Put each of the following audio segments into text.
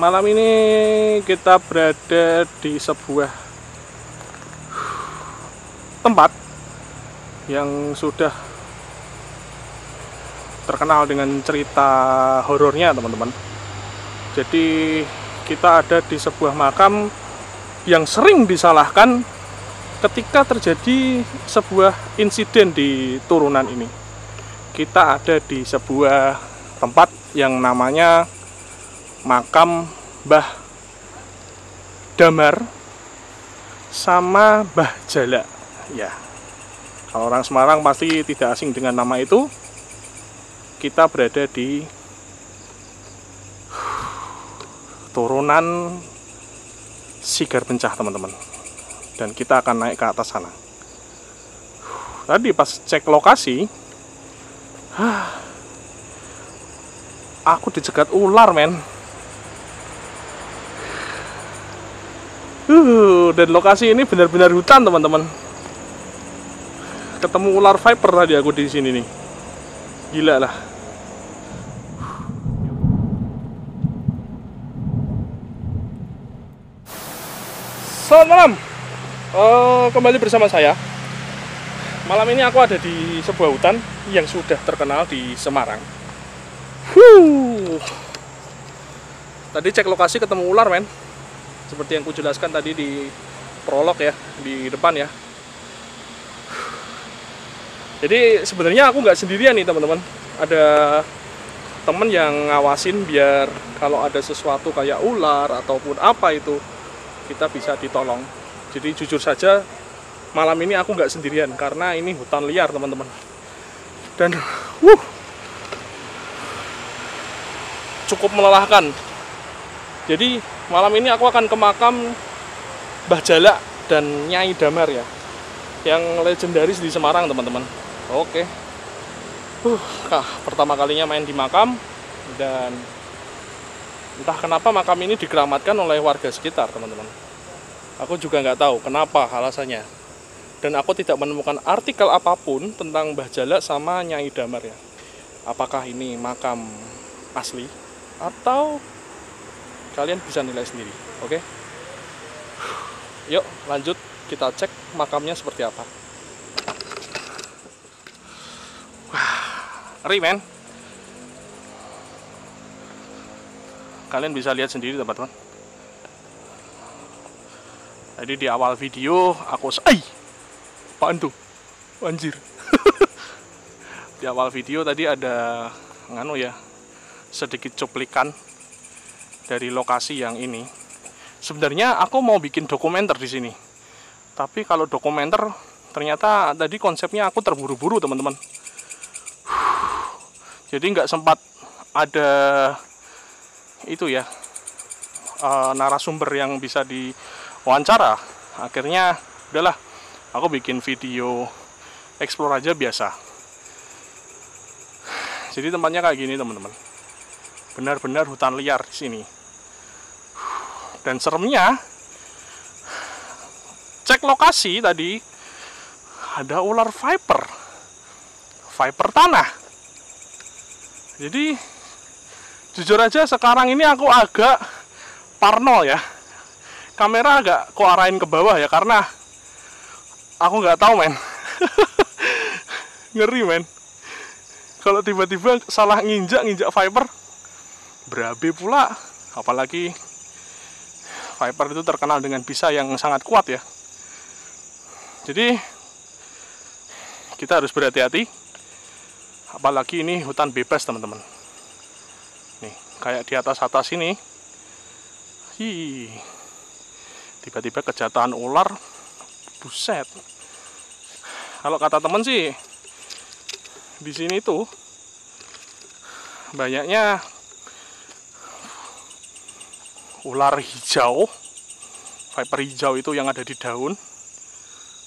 Malam ini kita berada di sebuah tempat yang sudah terkenal dengan cerita horornya, teman-teman. Jadi kita ada di sebuah makam yang sering disalahkan ketika terjadi sebuah insiden di turunan ini. Kita ada di sebuah tempat yang namanya makam Mbah Damar sama Mbah Jala. Ya, kalau orang Semarang pasti tidak asing dengan nama itu. Kita berada di turunan Sigar Pencah, teman-teman. Dan kita akan naik ke atas sana. Tadi pas cek lokasi, aku dicegat ular, men. Dan lokasi ini benar-benar hutan, teman-teman. Ketemu ular viper tadi aku di sini nih. Gila lah. Selamat malam. Kembali bersama saya. Malam ini aku ada di sebuah hutan yang sudah terkenal di Semarang. Tadi cek lokasi ketemu ular, men. Seperti yang kujelaskan tadi di prolog ya, di depan ya. Jadi sebenarnya aku nggak sendirian nih, teman-teman. Ada temen yang ngawasin biar kalau ada sesuatu kayak ular ataupun apa itu kita bisa ditolong. Jadi jujur saja malam ini aku nggak sendirian karena ini hutan liar, teman-teman. Dan cukup melelahkan. Jadi malam ini aku akan ke makam Mbah Jala dan Nyai Damar ya, yang legendaris di Semarang, teman-teman. Oke. Pertama kalinya main di makam, dan entah kenapa makam ini dikeramatkan oleh warga sekitar, teman-teman. Aku juga nggak tahu kenapa alasannya. Dan aku tidak menemukan artikel apapun tentang Mbah Jala sama Nyai Damar ya. Apakah ini makam asli atau kalian bisa nilai sendiri, oke? Yuk lanjut, kita cek makamnya seperti apa. Wah, ngeri, men. Kalian bisa lihat sendiri, teman-teman. Jadi di awal video aku apaan tuh? Anjir. Di awal video tadi ada sedikit cuplikan dari lokasi yang ini. Sebenarnya aku mau bikin dokumenter di sini. Tapi kalau dokumenter ternyata tadi konsepnya aku terburu-buru, teman-teman. Jadi nggak sempat ada itu ya, narasumber yang bisa diwawancara. Akhirnya udahlah, aku bikin video explore aja biasa. Jadi tempatnya kayak gini, teman-teman. Benar-benar hutan liar di sini. Dan seremnya, cek lokasi tadi ada ular viper tanah. Jadi jujur aja sekarang ini aku agak parno ya. Kamera agak aku arahin ke bawah ya, karena aku nggak tahu, men. Ngeri, men. Kalau tiba-tiba salah nginjak viper, berabe pula. Apalagi viper itu terkenal dengan bisa yang sangat kuat ya. Jadi kita harus berhati-hati. Apalagi ini hutan bebas, teman-teman. Nih, kayak di atas ini. Tiba-tiba kejatuhan ular. Buset. Kalau kata temen sih, di sini tuh banyaknya ular hijau, viper hijau itu yang ada di daun,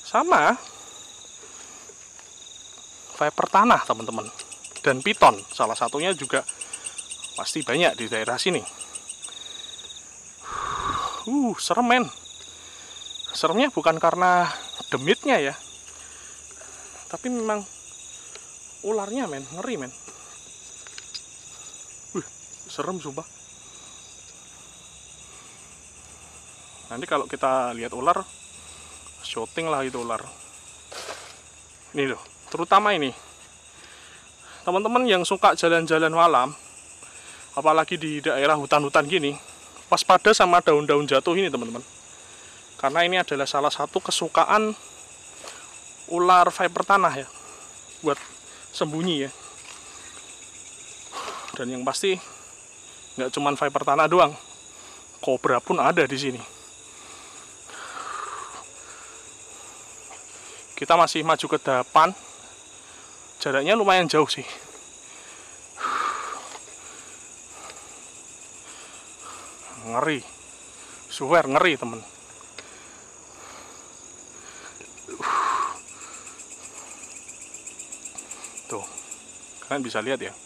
sama viper tanah, teman-teman, dan piton salah satunya juga pasti banyak di daerah sini. Serem, men. Seremnya bukan karena demitnya ya, tapi memang ularnya, men, ngeri, men. Serem sumpah. Nanti kalau kita lihat ular, syuting lah itu ular. Ini loh, terutama ini. Teman-teman yang suka jalan-jalan malam, apalagi di daerah hutan-hutan gini, waspada sama daun-daun jatuh ini teman-teman. Karena ini adalah salah satu kesukaan ular viper tanah ya, buat sembunyi ya. Dan yang pasti nggak cuman viper tanah doang, kobra pun ada di sini. Kita masih maju ke depan, jaraknya lumayan jauh sih. Ngeri, swear ngeri temen. Tuh, kalian bisa lihat ya.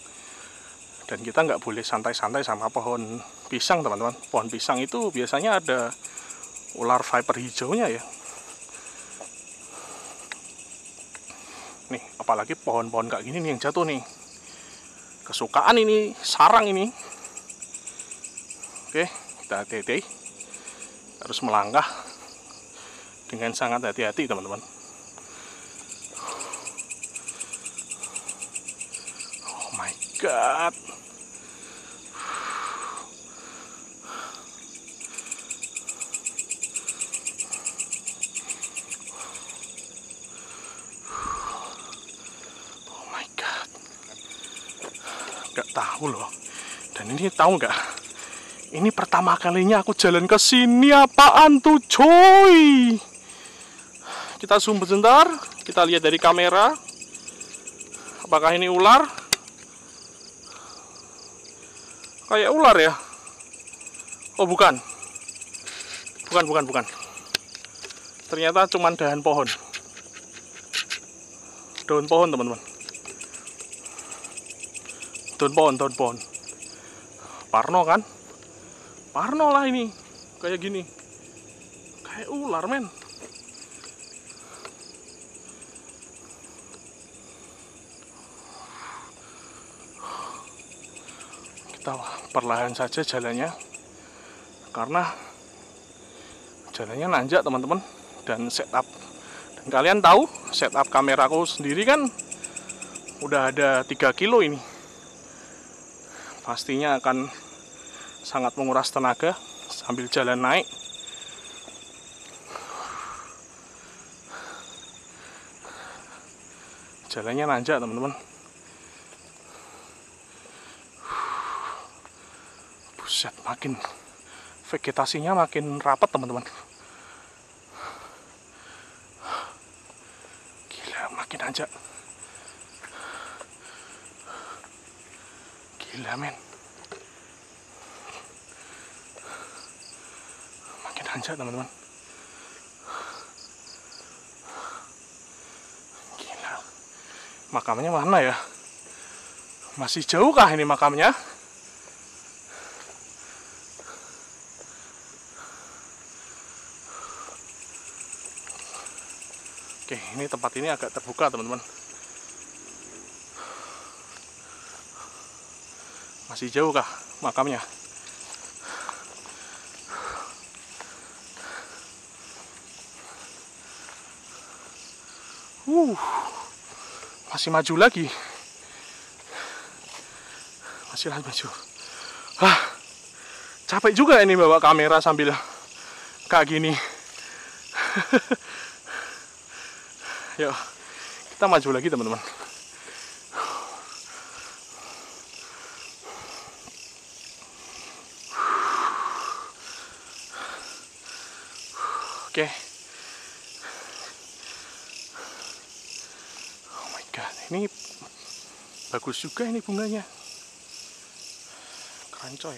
Dan kita nggak boleh santai-santai sama pohon pisang teman-teman. Pohon pisang itu biasanya ada ular viper hijaunya ya. Nih, apalagi pohon-pohon kayak gini nih yang jatuh nih. Kesukaan ini, sarang ini. Oke, kita hati-hati. Harus melangkah dengan sangat hati-hati teman-teman. Oh my god. Gak tahu loh. Dan ini tahu nggak? Ini pertama kalinya aku jalan ke sini. Apaan tuh, coy? Kita zoom sebentar. Kita lihat dari kamera. Apakah ini ular? Kayak ular ya? Oh bukan. Bukan. Ternyata cuma dahan pohon. Daun pohon teman-teman. Daun pohon. Parno kan? Parno lah ini. Kayak gini. Kayak ular men. Kita perlahan saja jalannya. Karena jalannya nanjak teman-teman. Dan setup. Dan kalian tahu setup kameraku sendiri kan udah ada 3 kilo ini. Pastinya akan sangat menguras tenaga sambil jalan naik. Jalannya nanjak teman-teman. Buset, makin vegetasinya makin rapat teman-teman. Gila, makin nanjak. Gila men. Makin nanjak teman-teman. Gila. Makamnya mana ya? Masih jauh kah ini makamnya? Oke, ini tempat ini agak terbuka teman-teman. Masih jauh kah makamnya? Masih maju lagi. Masih maju. Capek juga ini bawa kamera sambil kayak gini. Yuk, kita maju lagi teman-teman. Oke. Oh my god, ini bagus juga ini bunganya. Keren coy.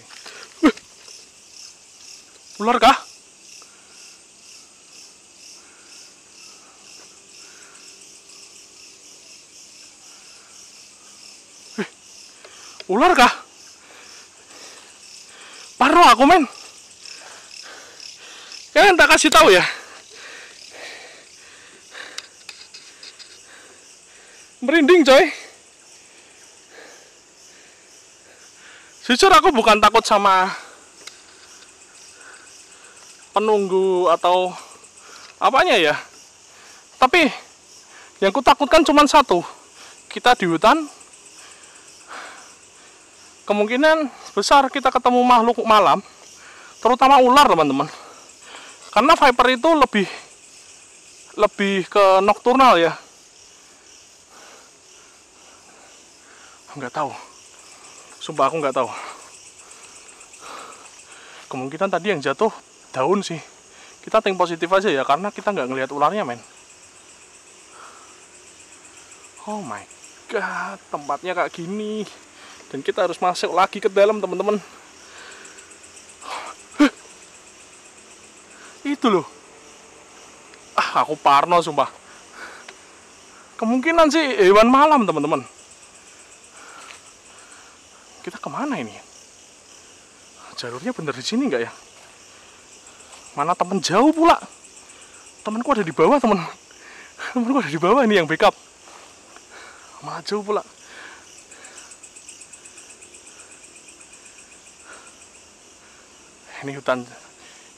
Ular kah? Ular kah? Parno aku men. Kalian tak kasih tahu ya. Merinding coy. Jujur aku bukan takut sama penunggu atau apanya ya. Tapi yang kutakutkan cuma satu, kita di hutan kemungkinan besar kita ketemu makhluk malam, terutama ular teman-teman. Karena viper itu lebih ke nokturnal ya. Nggak tahu, sumpah aku nggak tahu. Kemungkinan tadi yang jatuh daun sih. Kita think positif aja ya, karena kita nggak ngelihat ularnya men. Oh my god, tempatnya kayak gini dan kita harus masuk lagi ke dalam teman-teman. Itu loh. Aku parno sumpah. Kemungkinan sih hewan malam teman-teman. Kita kemana ini? Jalurnya bener di sini nggak ya? Mana temen jauh pula? Temanku ada di bawah teman. Temanku ada di bawah ini yang backup. Mana jauh pula? Ini hutan.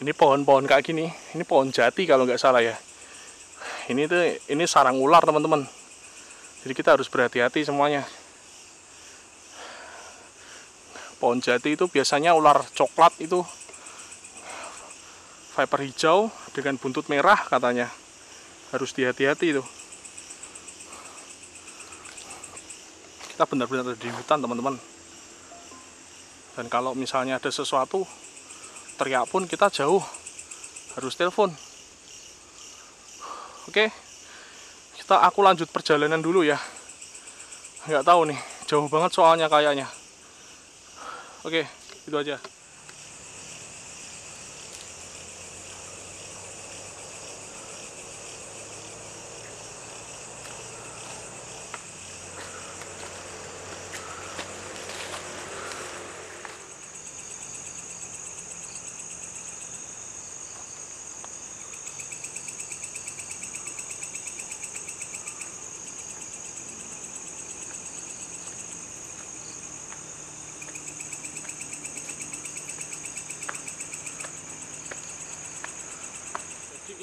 Ini pohon-pohon kayak gini. Ini pohon jati kalau nggak salah ya. Ini sarang ular teman-teman. Jadi kita harus berhati-hati semuanya. Pohon jati itu biasanya ular coklat itu, viper hijau dengan buntut merah katanya. Harus dihati-hati itu. Kita benar-benar di hutan teman-teman. Dan kalau misalnya ada sesuatu, teriak pun kita jauh, harus telepon. Oke, aku lanjut perjalanan dulu ya. Nggak tahu nih, jauh banget soalnya kayaknya. Oke, itu aja.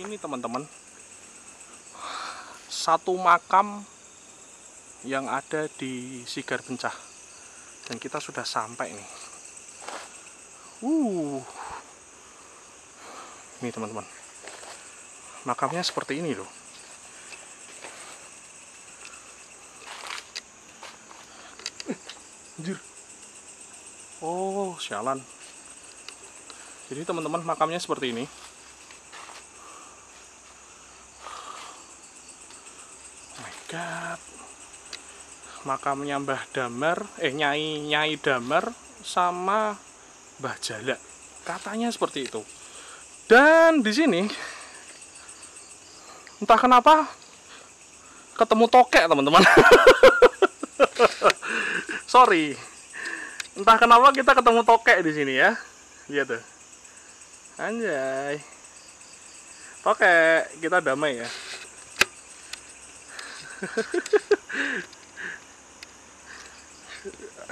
Ini teman-teman, satu makam yang ada di Sigar Bencah dan kita sudah sampai nih. Ini teman-teman, makamnya seperti ini loh. Anjir. Oh sialan. Jadi teman-teman, makamnya seperti ini. God. Makamnya Mbah Damar, Nyai Damar sama Mbah Jalak. Katanya seperti itu. Dan di sini entah kenapa ketemu tokek, teman-teman. Sorry. Entah kenapa kita ketemu tokek di sini ya. Lihat tuh. Anjay. Tokek, kita damai ya.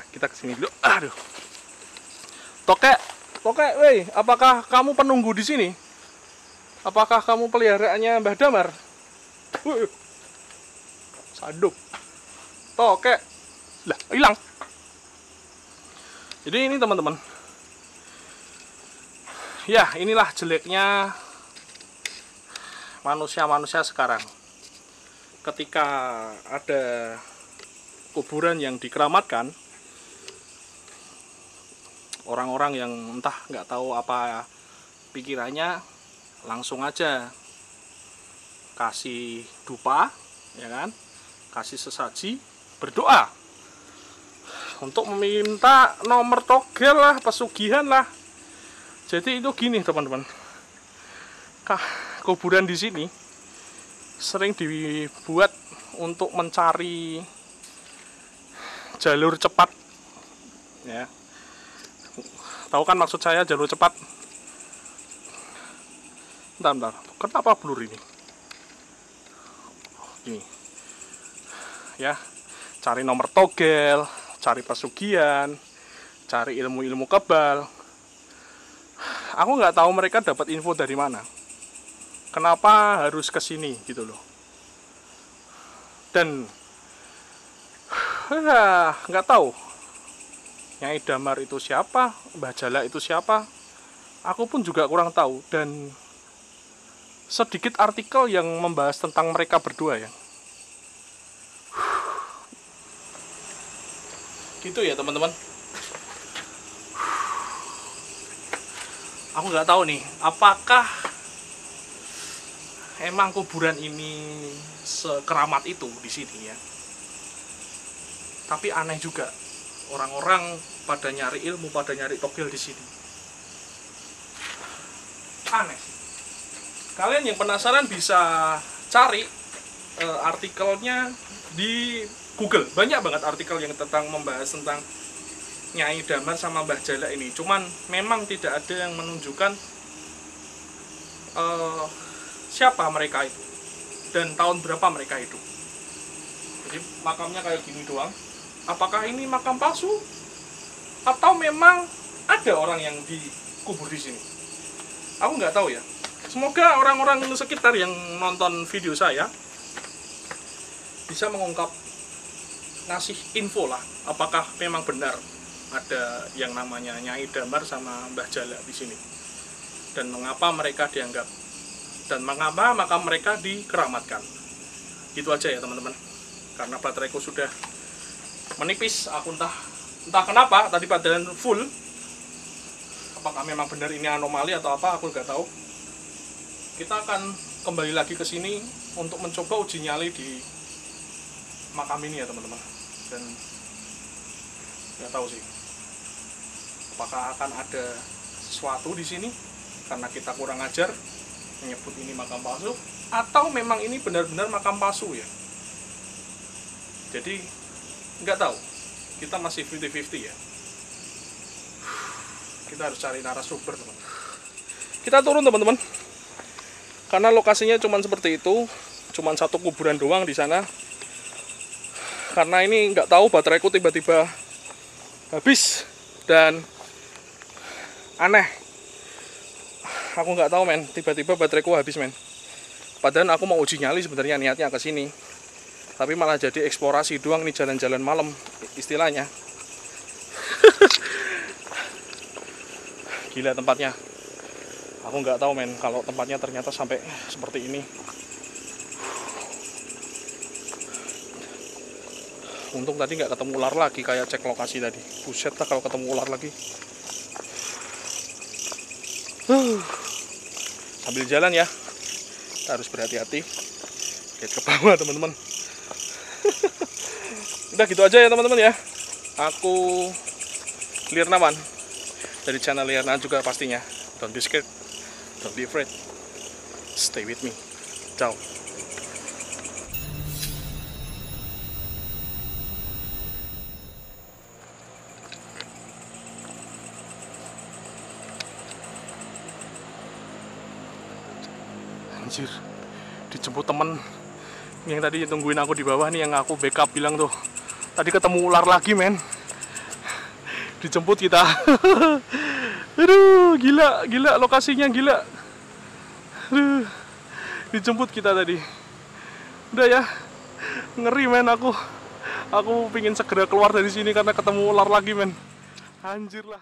Kita kesini dulu. Aduh. Tokek, weh, apakah kamu penunggu di sini? Apakah kamu peliharaannya Mbah Damar? Saduk. Tokek. Lah, hilang. Jadi ini teman-teman. Ya, inilah jeleknya manusia-manusia sekarang. Ketika ada kuburan yang dikeramatkan, orang-orang yang entah nggak tahu apa pikirannya, langsung aja kasih dupa, ya kan, kasih sesaji, berdoa untuk meminta nomor togel lah, pesugihan lah. Jadi itu gini teman-teman, kuburan di sini sering dibuat untuk mencari jalur cepat ya. Tahu kan maksud saya jalur cepat? Bentar, kenapa blur ini? Ini ya, cari nomor togel, cari pesugihan, cari ilmu-ilmu kebal. aku nggak tahu mereka dapat info dari mana. Kenapa harus ke sini gitu loh. Dan nggak tahu Nyai Damar itu siapa, Mbah Jalak itu siapa. Aku pun juga kurang tahu. Dan sedikit artikel yang membahas tentang mereka berdua ya. Gitu ya teman-teman. Aku nggak tahu nih, apakah emang kuburan ini sekeramat itu di sini ya. Tapi aneh juga, orang-orang pada nyari ilmu, pada nyari togel di sini. Aneh. Kalian yang penasaran bisa cari artikelnya di Google. Banyak banget artikel yang membahas tentang Nyai Damar sama Mbah Jalak ini. Cuman memang tidak ada yang menunjukkan siapa mereka itu dan tahun berapa mereka hidup. Jadi makamnya kayak gini doang. Apakah ini makam palsu atau memang ada orang yang dikubur di sini? Aku nggak tahu ya. Semoga orang-orang sekitar yang nonton video saya bisa mengungkap, ngasih info lah, apakah memang benar ada yang namanya Nyai Damar sama Mbah Jalak di sini, dan mengapa mereka dianggap, dan mengapa makam mereka dikeramatkan. Gitu aja ya teman-teman, karena bateraiku sudah menipis. Aku entah kenapa tadi padahal full. Apakah memang benar ini anomali atau apa, aku nggak tahu. Kita akan kembali lagi ke sini untuk mencoba uji nyali di makam ini ya teman-teman. Dan nggak tahu sih apakah akan ada sesuatu di sini karena kita kurang ajar menyebut ini makam palsu, atau memang ini benar-benar makam palsu ya. Jadi nggak tahu, kita masih 50-50 ya. Kita harus cari narasumber teman-teman. Kita turun teman-teman, karena lokasinya cuma seperti itu, cuma satu kuburan doang di sana. Karena ini nggak tahu, bateraiku tiba-tiba habis dan aneh. Aku nggak tahu men, tiba-tiba bateraiku habis men. Padahal aku mau uji nyali sebenarnya, niatnya ke sini, tapi malah jadi eksplorasi doang nih, jalan-jalan malam istilahnya. Gila tempatnya. Aku nggak tahu men, kalau tempatnya ternyata sampai seperti ini. Untung tadi nggak ketemu ular lagi, kayak cek lokasi tadi. Buset lah kalau ketemu ular lagi. Sambil jalan ya, kita harus berhati-hati. Lihat ke bawah teman-teman. Udah gitu aja ya teman-teman ya. Aku Lirnawan dari channel Lirna juga pastinya. Don't be scared, don't be afraid. Stay with me. Ciao. Anjir, dijemput temen yang tadi tungguin aku di bawah nih, yang aku backup bilang tuh tadi ketemu ular lagi men. Dijemput kita. Aduh, gila lokasinya, gila. Aduh, dijemput kita tadi. Udah ya, ngeri men aku pingin segera keluar dari sini karena ketemu ular lagi men. Anjir lah.